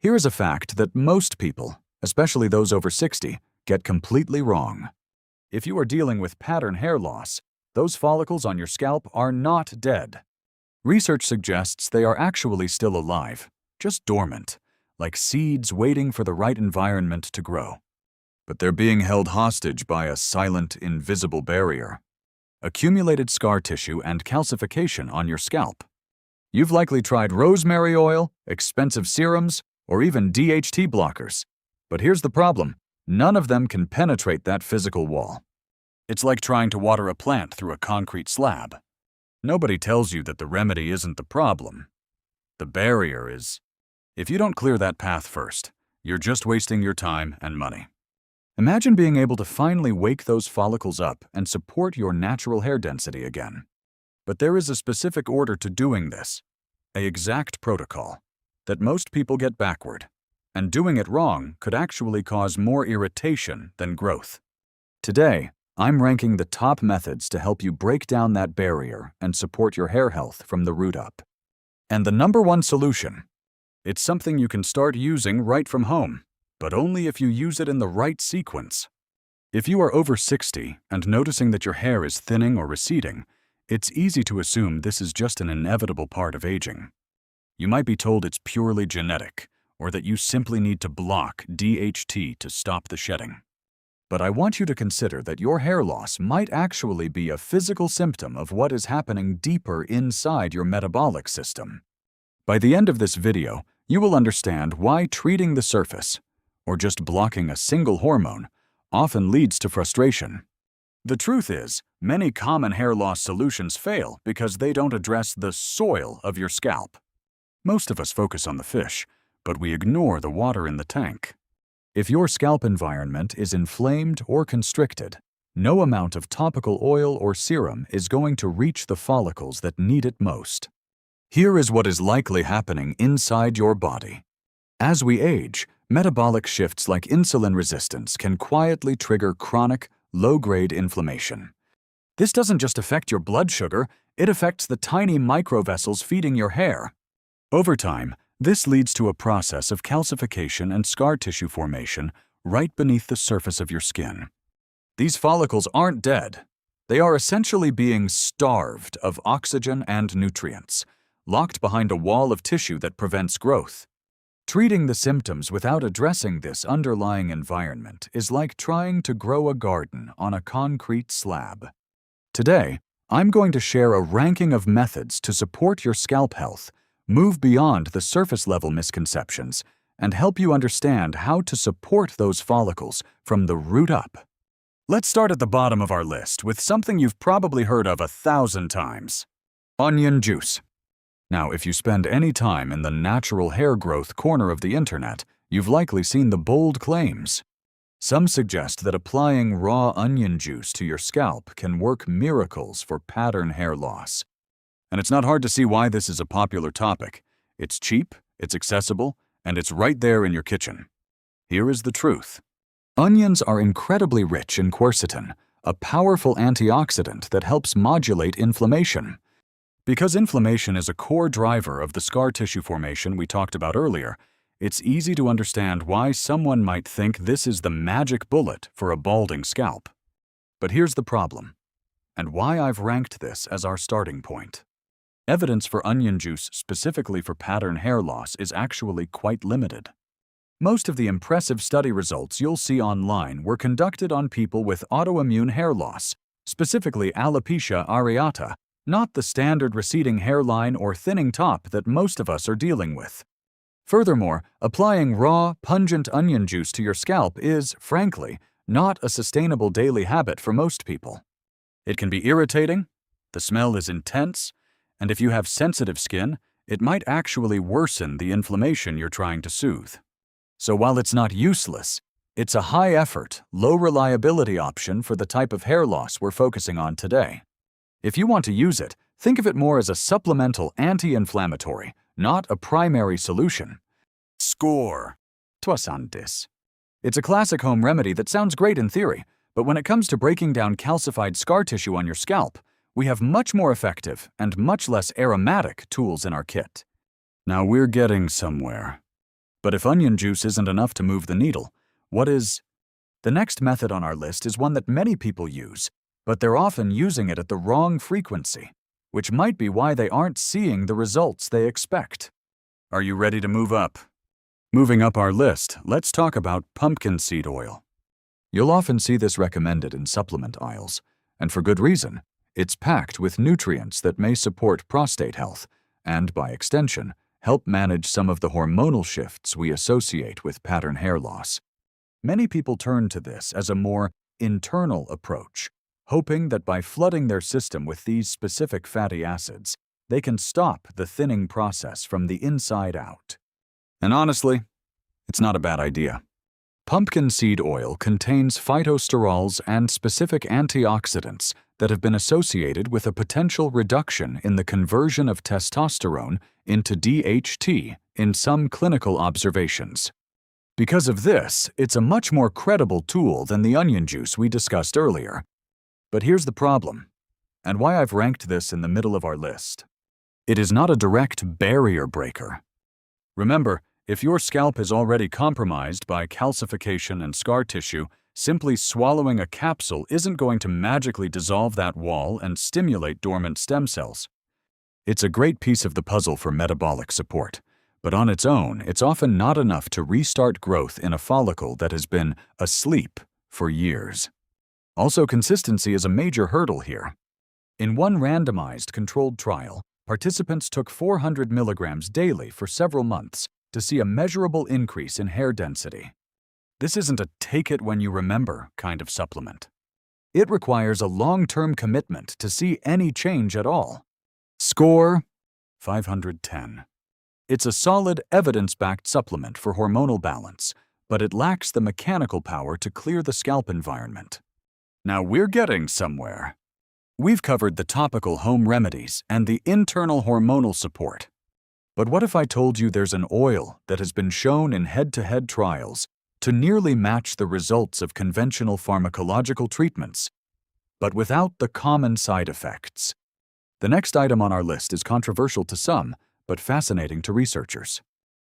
Here is a fact that most people, especially those over 60, get completely wrong. If you are dealing with pattern hair loss, those follicles on your scalp are not dead. Research suggests they are actually still alive, just dormant, like seeds waiting for the right environment to grow. But they're being held hostage by a silent, invisible barrier: accumulated scar tissue and calcification on your scalp. You've likely tried rosemary oil, expensive serums, or even DHT blockers. But here's the problem: none of them can penetrate that physical wall. It's like trying to water a plant through a concrete slab. Nobody tells you that the remedy isn't the problem. The barrier is. If you don't clear that path first, you're just wasting your time and money. Imagine being able to finally wake those follicles up and support your natural hair density again. But there is a specific order to doing this, an exact protocol, that most people get backward, and doing it wrong could actually cause more irritation than growth. Today, I'm ranking the top methods to help you break down that barrier and support your hair health from the root up. And the number one solution: it's something you can start using right from home, but only if you use it in the right sequence. If you are over 60 and noticing that your hair is thinning or receding, it's easy to assume this is just an inevitable part of aging. You might be told it's purely genetic, or that you simply need to block DHT to stop the shedding. But I want you to consider that your hair loss might actually be a physical symptom of what is happening deeper inside your metabolic system. By the end of this video, you will understand why treating the surface, or just blocking a single hormone, often leads to frustration. The truth is, many common hair loss solutions fail because they don't address the soil of your scalp. Most of us focus on the fish, but we ignore the water in the tank. If your scalp environment is inflamed or constricted, no amount of topical oil or serum is going to reach the follicles that need it most. Here is what is likely happening inside your body. As we age, metabolic shifts like insulin resistance can quietly trigger chronic, low-grade inflammation. This doesn't just affect your blood sugar, it affects the tiny microvessels feeding your hair. Over time, this leads to a process of calcification and scar tissue formation right beneath the surface of your skin. These follicles aren't dead. They are essentially being starved of oxygen and nutrients, locked behind a wall of tissue that prevents growth. Treating the symptoms without addressing this underlying environment is like trying to grow a garden on a concrete slab. Today, I'm going to share a ranking of methods to support your scalp health, move beyond the surface-level misconceptions, and help you understand how to support those follicles from the root up. Let's start at the bottom of our list with something you've probably heard of 1,000 times: onion juice. Now, if you spend any time in the natural hair growth corner of the internet, you've likely seen the bold claims. Some suggest that applying raw onion juice to your scalp can work miracles for pattern hair loss. And it's not hard to see why this is a popular topic. It's cheap, it's accessible, and it's right there in your kitchen. Here is the truth. Onions are incredibly rich in quercetin, a powerful antioxidant that helps modulate inflammation. Because inflammation is a core driver of the scar tissue formation we talked about earlier, it's easy to understand why someone might think this is the magic bullet for a balding scalp. But here's the problem, and why I've ranked this as our starting point. Evidence for onion juice specifically for pattern hair loss is actually quite limited. Most of the impressive study results you'll see online were conducted on people with autoimmune hair loss, specifically alopecia areata, not the standard receding hairline or thinning top that most of us are dealing with. Furthermore, applying raw, pungent onion juice to your scalp is, frankly, not a sustainable daily habit for most people. It can be irritating, the smell is intense, and if you have sensitive skin, it might actually worsen the inflammation you're trying to soothe. So while it's not useless, it's a high-effort, low-reliability option for the type of hair loss we're focusing on today. If you want to use it, think of it more as a supplemental anti-inflammatory, not a primary solution. Score. Toisandis. It's a classic home remedy that sounds great in theory, but when it comes to breaking down calcified scar tissue on your scalp, we have much more effective and much less aromatic tools in our kit. Now we're getting somewhere. But if onion juice isn't enough to move the needle, what is? The next method on our list is one that many people use, but they're often using it at the wrong frequency, which might be why they aren't seeing the results they expect. Are you ready to move up? Moving up our list, let's talk about pumpkin seed oil. You'll often see this recommended in supplement aisles, and for good reason. It's packed with nutrients that may support prostate health and, by extension, help manage some of the hormonal shifts we associate with pattern hair loss. Many people turn to this as a more internal approach, hoping that by flooding their system with these specific fatty acids, they can stop the thinning process from the inside out. And honestly, it's not a bad idea. Pumpkin seed oil contains phytosterols and specific antioxidants that have been associated with a potential reduction in the conversion of testosterone into DHT in some clinical observations. Because of this, it's a much more credible tool than the onion juice we discussed earlier. But here's the problem, and why I've ranked this in the middle of our list. It is not a direct barrier breaker. Remember, if your scalp is already compromised by calcification and scar tissue, simply swallowing a capsule isn't going to magically dissolve that wall and stimulate dormant stem cells. It's a great piece of the puzzle for metabolic support, but on its own, it's often not enough to restart growth in a follicle that has been asleep for years. Also, consistency is a major hurdle here. In one randomized controlled trial, participants took 400 milligrams daily for several months to see a measurable increase in hair density. This isn't a take-it-when-you-remember kind of supplement. It requires a long-term commitment to see any change at all. Score: 510. It's a solid, evidence-backed supplement for hormonal balance, but it lacks the mechanical power to clear the scalp environment. Now we're getting somewhere. We've covered the topical home remedies and the internal hormonal support. But what if I told you there's an oil that has been shown in head-to-head trials to nearly match the results of conventional pharmacological treatments, but without the common side effects? The next item on our list is controversial to some, but fascinating to researchers.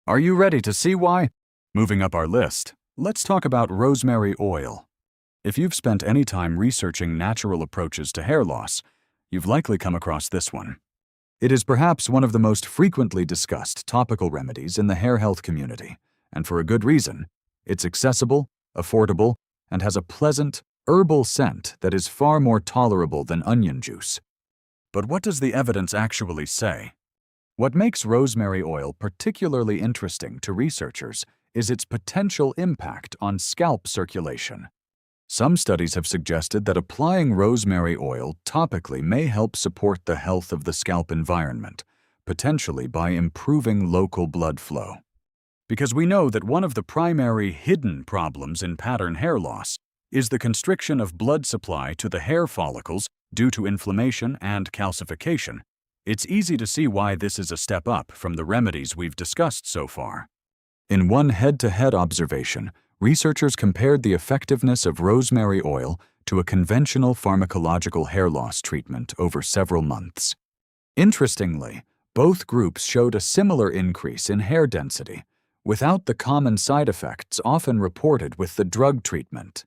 Are you ready to see why? Moving up our list, let's talk about rosemary oil. If you've spent any time researching natural approaches to hair loss, you've likely come across this one. It is perhaps one of the most frequently discussed topical remedies in the hair health community, and for a good reason. It's accessible, affordable, and has a pleasant, herbal scent that is far more tolerable than onion juice. But what does the evidence actually say? What makes rosemary oil particularly interesting to researchers is its potential impact on scalp circulation. Some studies have suggested that applying rosemary oil topically may help support the health of the scalp environment, potentially by improving local blood flow. Because we know that one of the primary hidden problems in pattern hair loss is the constriction of blood supply to the hair follicles due to inflammation and calcification, it's easy to see why this is a step up from the remedies we've discussed so far. In one head-to-head observation, researchers compared the effectiveness of rosemary oil to a conventional pharmacological hair loss treatment over several months. Interestingly, both groups showed a similar increase in hair density, without the common side effects often reported with the drug treatment.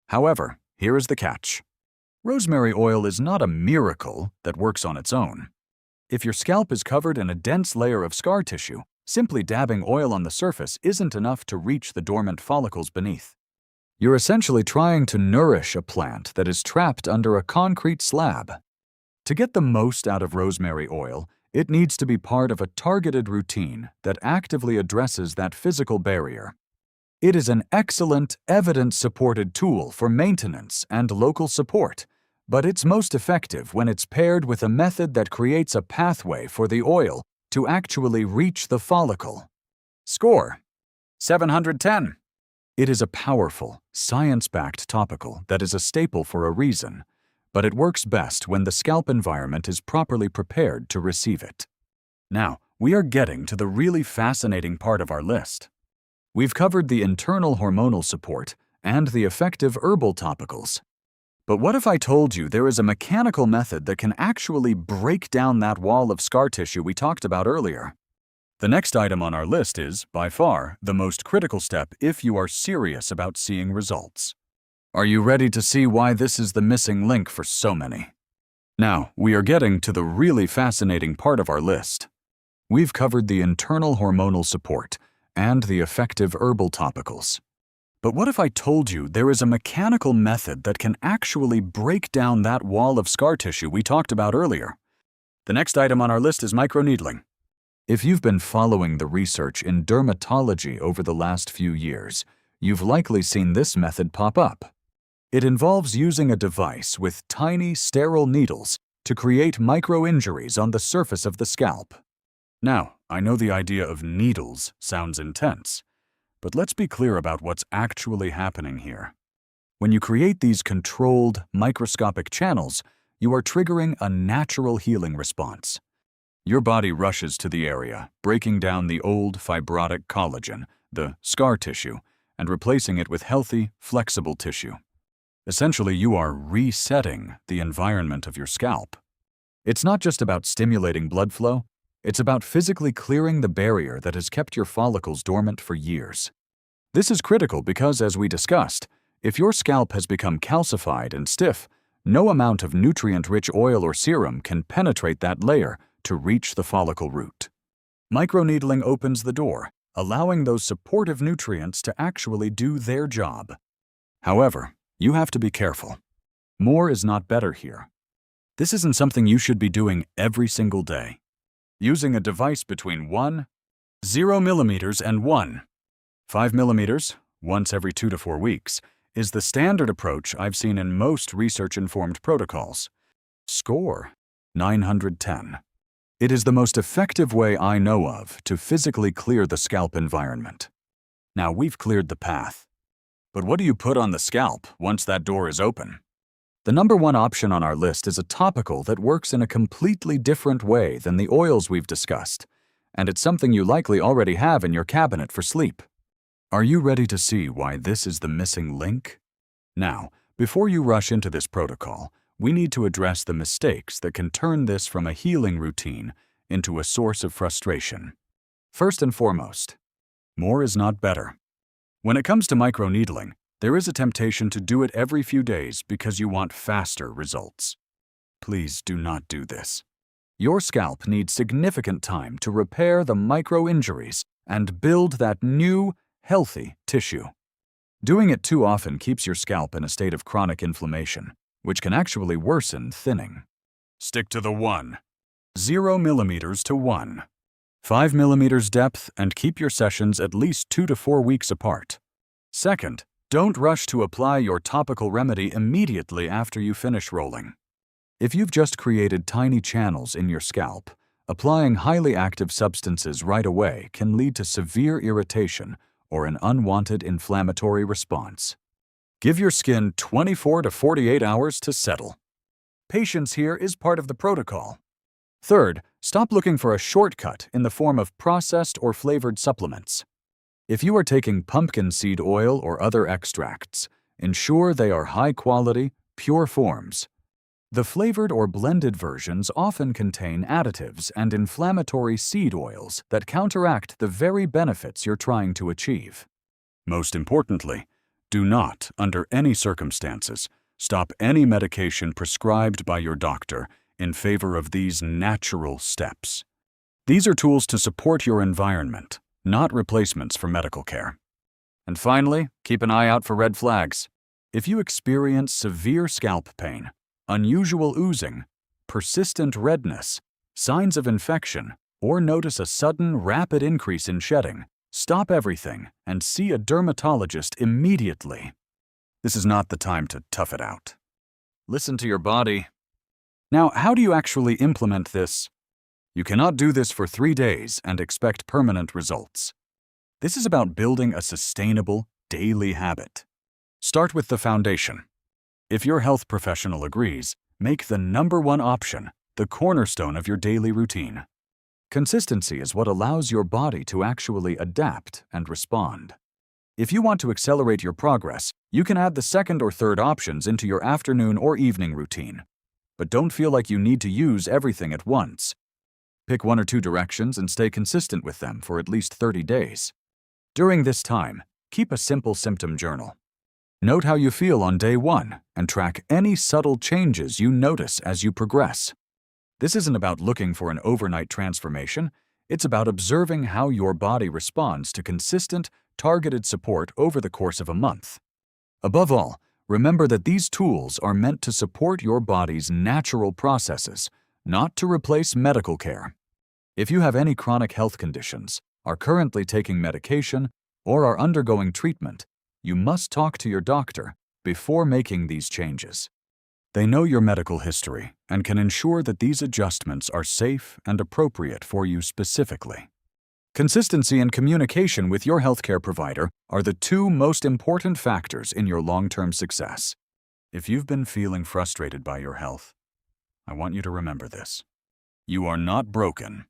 However, here is the catch. Rosemary oil is not a miracle that works on its own. If your scalp is covered in a dense layer of scar tissue, simply dabbing oil on the surface isn't enough to reach the dormant follicles beneath. You're essentially trying to nourish a plant that is trapped under a concrete slab. To get the most out of rosemary oil, it needs to be part of a targeted routine that actively addresses that physical barrier. It is an excellent, evidence-supported tool for maintenance and local support, but it's most effective when it's paired with a method that creates a pathway for the oil to actually reach the follicle. Score: 710. It is a powerful, science-backed topical that is a staple for a reason, but it works best when the scalp environment is properly prepared to receive it. Now, we are getting to the really fascinating part of our list. We've covered the internal hormonal support and the effective herbal topicals. But what if I told you there is a mechanical method that can actually break down that wall of scar tissue we talked about earlier? The next item on our list is, by far, the most critical step if you are serious about seeing results. Are you ready to see why this is the missing link for so many? Now, we are getting to the really fascinating part of our list. We've covered the internal hormonal support and the effective herbal topicals. But what if I told you there is a mechanical method that can actually break down that wall of scar tissue we talked about earlier? The next item on our list is microneedling. If you've been following the research in dermatology over the last few years, you've likely seen this method pop up. It involves using a device with tiny, sterile needles to create micro-injuries on the surface of the scalp. Now, I know the idea of needles sounds intense, but let's be clear about what's actually happening here. When you create these controlled, microscopic channels, you are triggering a natural healing response. Your body rushes to the area, breaking down the old fibrotic collagen, the scar tissue, and replacing it with healthy, flexible tissue. Essentially, you are resetting the environment of your scalp. It's not just about stimulating blood flow, it's about physically clearing the barrier that has kept your follicles dormant for years. This is critical because, as we discussed, if your scalp has become calcified and stiff, no amount of nutrient-rich oil or serum can penetrate that layer to reach the follicle root. Microneedling opens the door, allowing those supportive nutrients to actually do their job. However, you have to be careful. More is not better here. This isn't something you should be doing every single day. Using a device between 0 millimeters and 5 millimeters, once every 2 to 4 weeks, is the standard approach I've seen in most research-informed protocols. Score 910. It is the most effective way I know of to physically clear the scalp environment. Now, we've cleared the path. But what do you put on the scalp once that door is open? The number one option on our list is a topical that works in a completely different way than the oils we've discussed, and it's something you likely already have in your cabinet for sleep. Are you ready to see why this is the missing link? Now, before you rush into this protocol, we need to address the mistakes that can turn this from a healing routine into a source of frustration. First and foremost, more is not better. When it comes to microneedling, there is a temptation to do it every few days because you want faster results. Please do not do this. Your scalp needs significant time to repair the micro-injuries and build that new, healthy tissue. Doing it too often keeps your scalp in a state of chronic inflammation, which can actually worsen thinning. Stick to the 0 millimeters to 5 millimeters depth and keep your sessions at least 2 to 4 weeks apart. Second, don't rush to apply your topical remedy immediately after you finish rolling. If you've just created tiny channels in your scalp, applying highly active substances right away can lead to severe irritation or an unwanted inflammatory response. Give your skin 24 to 48 hours to settle. Patience here is part of the protocol. Third, stop looking for a shortcut in the form of processed or flavored supplements. If you are taking pumpkin seed oil or other extracts, ensure they are high-quality, pure forms. The flavored or blended versions often contain additives and inflammatory seed oils that counteract the very benefits you're trying to achieve. Most importantly, do not, under any circumstances, stop any medication prescribed by your doctor in favor of these natural steps. These are tools to support your environment, not replacements for medical care. And finally, keep an eye out for red flags. If you experience severe scalp pain, unusual oozing, persistent redness, signs of infection, or notice a sudden, rapid increase in shedding, stop everything and see a dermatologist immediately. This is not the time to tough it out. Listen to your body. Now, how do you actually implement this? You cannot do this for 3 days and expect permanent results. This is about building a sustainable, daily habit. Start with the foundation. If your health professional agrees, make the number one option the cornerstone of your daily routine. Consistency is what allows your body to actually adapt and respond. If you want to accelerate your progress, you can add the second or third options into your afternoon or evening routine. But don't feel like you need to use everything at once. Pick 1 or 2 directions and stay consistent with them for at least 30 days. During this time, keep a simple symptom journal. Note how you feel on day 1 and track any subtle changes you notice as you progress. This isn't about looking for an overnight transformation. It's about observing how your body responds to consistent, targeted support over the course of a month. Above all, remember that these tools are meant to support your body's natural processes, not to replace medical care. If you have any chronic health conditions, are currently taking medication, or are undergoing treatment, you must talk to your doctor before making these changes. They know your medical history and can ensure that these adjustments are safe and appropriate for you specifically. Consistency and communication with your healthcare provider are the 2 most important factors in your long-term success. If you've been feeling frustrated by your health, I want you to remember this. You are not broken.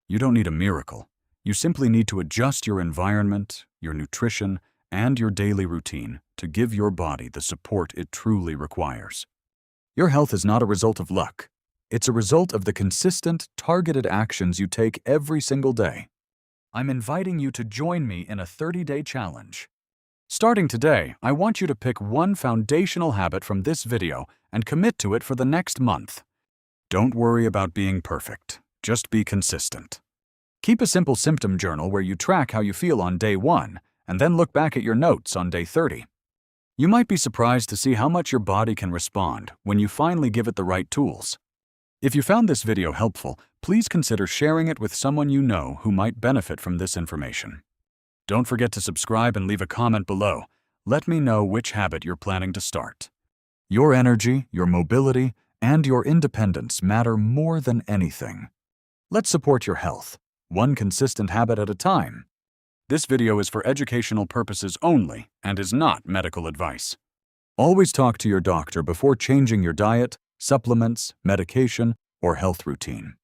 You don't need a miracle. You simply need to adjust your environment, your nutrition, and your daily routine to give your body the support it truly requires. Your health is not a result of luck. It's a result of the consistent, targeted actions you take every single day. I'm inviting you to join me in a 30-day challenge. Starting today, I want you to pick 1 foundational habit from this video and commit to it for the next month. Don't worry about being perfect. Just be consistent. Keep a simple symptom journal where you track how you feel on day 1 and then look back at your notes on day 30. You might be surprised to see how much your body can respond when you finally give it the right tools. If you found this video helpful, please consider sharing it with someone you know who might benefit from this information. Don't forget to subscribe and leave a comment below. Let me know which habit you're planning to start. Your energy, your mobility, and your independence matter more than anything. Let's support your health, 1 consistent habit at a time. This video is for educational purposes only and is not medical advice. Always talk to your doctor before changing your diet, supplements, medication, or health routine.